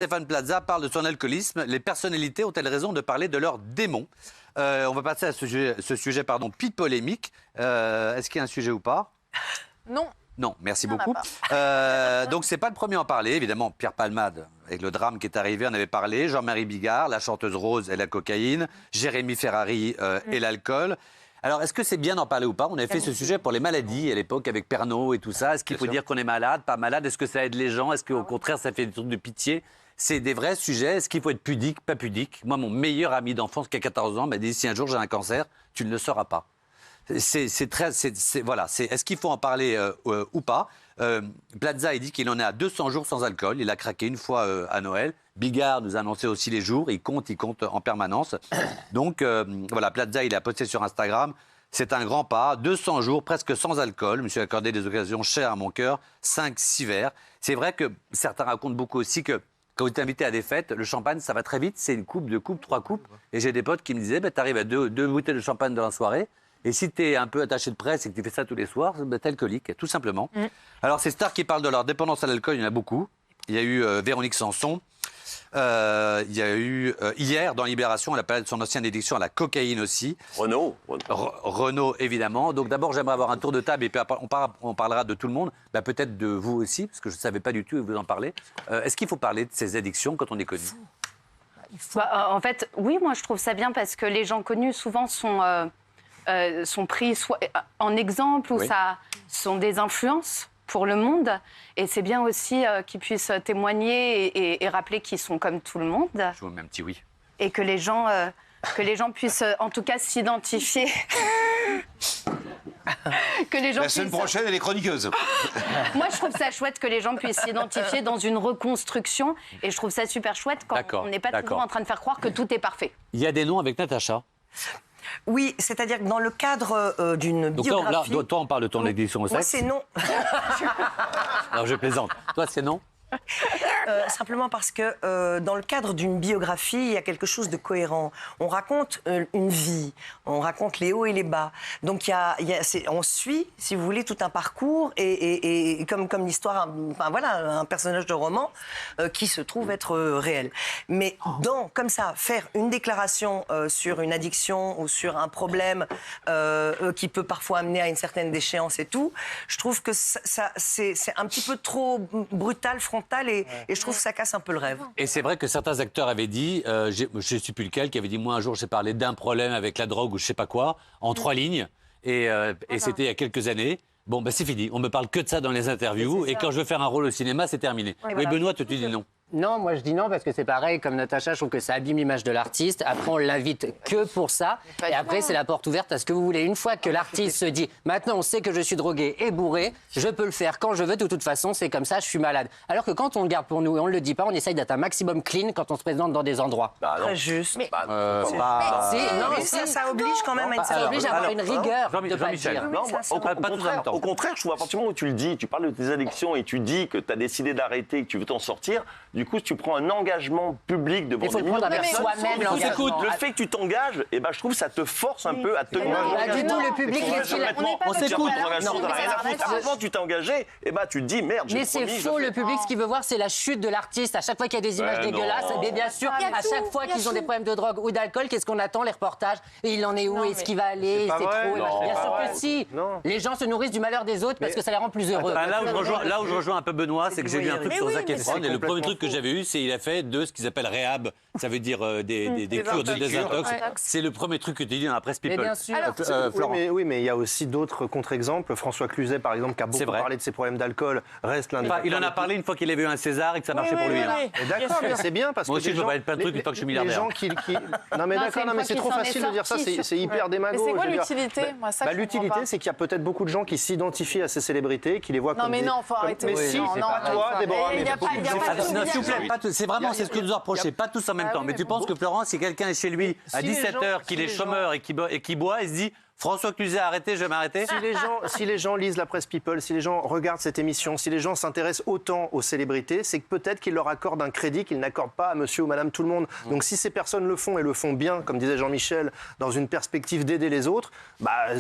Stéphane Plaza parle de son alcoolisme. Les personnalités ont-elles raison de parler de leurs démons? On va passer à ce sujet plus polémique. Est-ce qu'il y a un sujet ou pas? Non. Non, merci beaucoup. Donc, c'est pas le premier à en parler. Évidemment, Pierre Palmade, avec le drame qui est arrivé, en avait parlé. Jean-Marie Bigard, la chanteuse Rose et la cocaïne. Jérémy Ferrari et l'alcool. Alors, est-ce que c'est bien d'en parler ou pas? On avait fait ce sujet pour les maladies à l'époque avec Pernod et tout ça. Est-ce qu'il faut dire qu'on est malade, pas malade? Est-ce que ça aide les gens? Est-ce qu'au contraire, ça fait des trucs de pitié? C'est des vrais sujets. Est-ce qu'il faut être pudique, pas pudique? Moi, mon meilleur ami d'enfance qui a 14 ans m'a dit, si un jour j'ai un cancer, tu ne le sauras pas. Est-ce qu'il faut en parler ou pas? Plaza, il dit qu'il en est à 200 jours sans alcool. Il a craqué une fois à Noël. Bigard nous a annoncé aussi les jours. Il compte en permanence. Donc, voilà, Plaza, il a posté sur Instagram. C'est un grand pas. 200 jours, presque sans alcool. Je me suis accordé des occasions chères à mon cœur. 5-6 verres. C'est vrai que certains racontent beaucoup aussi que quand vous êtes invité à des fêtes, le champagne, ça va très vite. C'est une coupe, 2 coupes, 3 coupes. Et j'ai des potes qui me disaient, tu arrives à deux bouteilles de champagne dans la soirée. Et si tu es un peu attaché de presse et que tu fais ça tous les soirs, t'es alcoolique, tout simplement. Alors, ces stars qui parlent de leur dépendance à l'alcool, il y en a beaucoup. Il y a eu Véronique Sanson. Il y a eu hier, dans Libération, elle a parlé de son ancienne addiction à la cocaïne aussi. Renaud, évidemment. Donc d'abord, j'aimerais avoir un tour de table et puis on parlera de tout le monde. Peut-être de vous aussi, parce que je ne savais pas du tout et vous en parlez. Est-ce qu'il faut parler de ces addictions quand on est connu? En fait, oui, moi je trouve ça bien parce que les gens connus souvent sont pris soit en exemple ou ça sont des influences pour le monde. Et c'est bien aussi qu'ils puissent témoigner et rappeler qu'ils sont comme tout le monde. Je vous mets un petit oui. Et que les gens puissent en tout cas s'identifier. La semaine prochaine, elle est chroniqueuse. Moi, je trouve ça chouette que les gens puissent s'identifier dans une reconstruction. Et je trouve ça super chouette quand on n'est pas toujours en train de faire croire que tout est parfait. Il y a des noms avec Natacha. Oui, c'est-à-dire que dans le cadre d'une biographie... Donc toi, on parle de ton addiction au sexe. Moi, c'est non. Alors, je plaisante. Toi, c'est non? Simplement parce que dans le cadre d'une biographie, il y a quelque chose de cohérent. On raconte une vie, on raconte les hauts et les bas. Donc on suit, si vous voulez, tout un parcours et comme l'histoire, un personnage de roman qui se trouve être réel. Mais comme ça, faire une déclaration sur une addiction ou sur un problème qui peut parfois amener à une certaine déchéance et tout, je trouve que c'est un petit peu trop brutal, frontal et je trouve que ça casse un peu le rêve. Et c'est vrai que certains acteurs avaient dit, je ne sais plus lequel, qui avait dit, moi un jour j'ai parlé d'un problème avec la drogue ou je ne sais pas quoi, en 3 lignes, et c'était il y a quelques années. Bon, c'est fini, on me parle que de ça dans les interviews, et quand je veux faire un rôle au cinéma, c'est terminé. Oui, Benoît, toi tu dis non. Non, moi je dis non parce que c'est pareil, comme Natacha, je trouve que ça abîme l'image de l'artiste. Après, on l'invite que pour ça. Et après, c'est la porte ouverte à ce que vous voulez. Une fois que l'artiste se dit, maintenant on sait que je suis drogué et bourré, je peux le faire quand je veux, de toute façon, c'est comme ça, je suis malade. Alors que quand on le garde pour nous et on ne le dit pas, on essaye d'être un maximum clean quand on se présente dans des endroits. Très juste. Ça oblige quand même à une ça oblige à avoir une rigueur de pas le dire. Non, au contraire, je trouve à partir du moment où tu le dis, tu parles de tes addictions et tu dis que tu as décidé d'arrêter, que tu veux t'en sortir, du coup, tu prends un engagement public devant des millions de personnes. Le fait que tu t'engages, je trouve que ça te force un peu à te tenir. Pas du tout, le public, on s'écoute. Avant, tu t'es engagé, tu te dis merde. Mais c'est faux, le public, ce qu'il veut voir, c'est la chute de l'artiste. À chaque fois qu'il y a des images dégueulasses, mais bien sûr, à chaque fois qu'ils ont des problèmes de drogue ou d'alcool, qu'est-ce qu'on attend, les reportages? Et il en est où? Est-ce qu'il va aller? C'est trop. Bien sûr que si. Les gens se nourrissent du malheur des autres parce que ça les rend plus heureux. Là où je rejoins un peu Benoît, c'est que j'ai lu un truc sur Zac Efron, et le premier truc que j'avais eu, c'est il a fait de ce qu'ils appellent réhab, ça veut dire des cures de désintox. C'est le premier truc que tu dis dans la presse People. Bien sûr. Oui, mais il y a aussi d'autres contre-exemples. François Cluzet, par exemple, qui a beaucoup parlé de ses problèmes d'alcool, reste l'un des... Il en a parlé une fois qu'il avait eu un César et que ça marchait pour lui. D'accord, mais c'est bien parce que... Moi aussi, je peux parler de plein de trucs une fois que je suis milliardaire. Les gens qui... Non, mais d'accord, mais c'est trop facile de dire ça, c'est hyper démago. Mais c'est quoi l'utilité? L'utilité, c'est qu'il y a peut-être beaucoup de gens qui s'identifient à ces célébrités, qui les voient comme... Non, mais non, faut arrêter. Mais si, c'est pas toi, Déborah, mais beaucoup de gens... S'il vous plaît, c'est vraiment ce que nous reprochez, pas tous en même temps. Mais tu penses que Florent, si quelqu'un est chez lui à 17h, qu'il est chômeur et qui boit, il se dit François Cluzet a arrêté, je vais m'arrêter. Si les gens lisent la presse People, si les gens regardent cette émission, si les gens s'intéressent autant aux célébrités, c'est que peut-être qu'ils leur accordent un crédit qu'ils n'accordent pas à monsieur ou madame tout le monde. Donc si ces personnes le font et le font bien, comme disait Jean-Michel, dans une perspective d'aider les autres,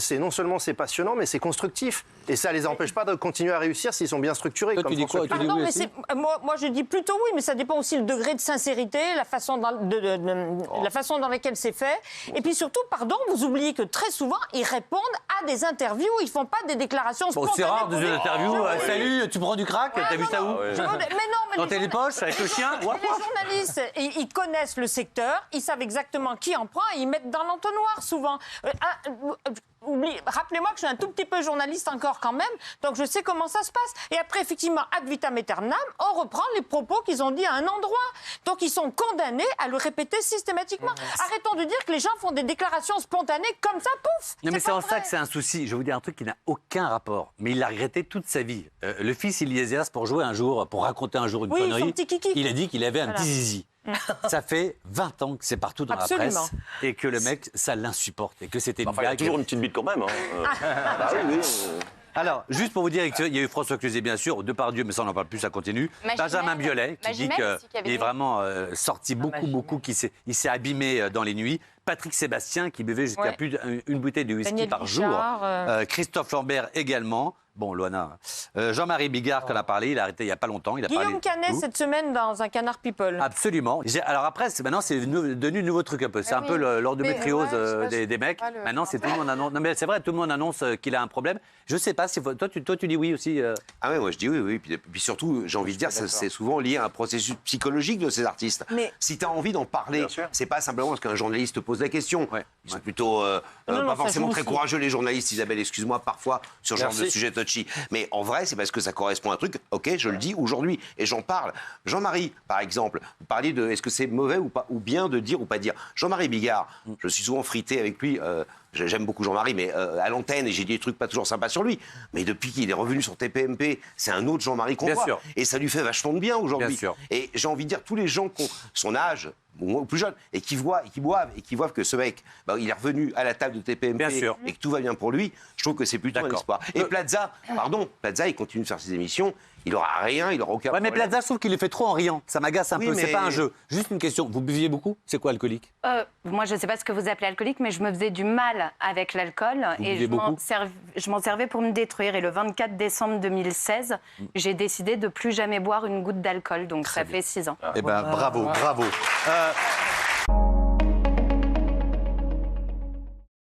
c'est non seulement c'est passionnant, mais c'est constructif. Et ça les empêche pas de continuer à réussir s'ils sont bien structurés. Toi, comme tu dis quoi? François Tu dis oui aussi moi, je dis plutôt oui, mais ça dépend aussi le degré de sincérité, la façon la façon dans laquelle c'est fait. Et puis surtout, pardon, vous oubliez que très souvent, ils répondent à des interviews, ils font pas des déclarations spontanées. C'est rare, des interviews. Salut, tu prends du crack? T'as vu ça où? Dans tes poches, avec le chien? Les journalistes, ils connaissent le secteur, ils savent exactement qui en prend et ils mettent dans l'entonnoir souvent. Rappelez-moi que je suis un tout petit peu journaliste encore quand même, donc je sais comment ça se passe. Et après, effectivement, ad vitam aeternam, on reprend les propos qu'ils ont dit à un endroit. Donc ils sont condamnés à le répéter systématiquement. Arrêtons de dire que les gens font des déclarations spontanées comme ça, pouf. Non, mais c'est en ça que c'est un souci. Je vais vous dire un truc qui n'a aucun rapport. Mais il l'a regretté toute sa vie. Le fils Iliésias, pour raconter un jour une connerie, son petit kiki. il a dit qu'il avait un petit zizi. Ça fait 20 ans que c'est partout dans la presse et que le mec, ça l'insupporte et que c'était une blague. Il y a toujours une petite bite quand même. Oui. Alors, juste pour vous dire qu'il y a eu François Cluzet, bien sûr, Depardieu, mais ça on n'en parle plus, ça continue. Benjamin Biolay, qui dit qu'il est vraiment sorti beaucoup, il s'est abîmé dans les nuits. Patrick Sébastien, qui buvait jusqu'à plus d'une bouteille de whisky par jour. Christophe Lambert également. Bon, Loana. Jean-Marie Bigard, qu'on a parlé, il a arrêté il n'y a pas longtemps. Guillaume Canet, cette semaine, dans un Canard People. Absolument. Alors après, maintenant, c'est devenu un nouveau truc un peu. C'est un peu l'endométriose des mecs. Maintenant, c'est tout le monde annonce. Non, mais c'est vrai, tout le monde annonce qu'il a un problème. Je sais pas si. Toi, tu dis oui aussi. Ah ouais, moi je dis oui. Puis surtout, j'ai envie de dire, c'est souvent lié à un processus psychologique de ces artistes. Mais si tu as envie d'en parler, c'est pas simplement parce qu'un journaliste te pose la question. Ils sont plutôt pas forcément très courageux, les journalistes, Isabelle, excuse-moi, parfois, sur ce genre de sujet touchy. Mais en vrai, c'est parce que ça correspond à un truc, ok, je le dis aujourd'hui, et j'en parle. Jean-Marie, par exemple, vous parliez de est-ce que c'est mauvais ou pas, ou bien de dire ou pas dire. Jean-Marie Bigard, je suis souvent frité avec lui. J'aime beaucoup Jean-Marie, mais à l'antenne, et j'ai dit des trucs pas toujours sympas sur lui. Mais depuis qu'il est revenu sur TPMP, c'est un autre Jean-Marie qu'on voit. Et ça lui fait vachement de bien aujourd'hui. Et j'ai envie de dire, tous les gens qui ont son âge, ou plus jeune, et qui boivent que ce mec, il est revenu à la table de TPMP et que tout va bien pour lui, je trouve que c'est plutôt un espoir. Et Plaza, il continue de faire ses émissions, il n'aura rien, il n'aura aucun problème. Mais Plaza, je trouve qu'il le fait trop en riant. Ça m'agace un peu, c'est pas un jeu. Juste une question, vous buviez beaucoup? C'est quoi alcoolique? Moi, je ne sais pas ce que vous appelez alcoolique, mais je me faisais du mal avec l'alcool. Et je m'en servais pour me détruire. Et le 24 décembre 2016, j'ai décidé de plus jamais boire une goutte d'alcool. Donc ça fait 6 ans. Eh bien, bravo.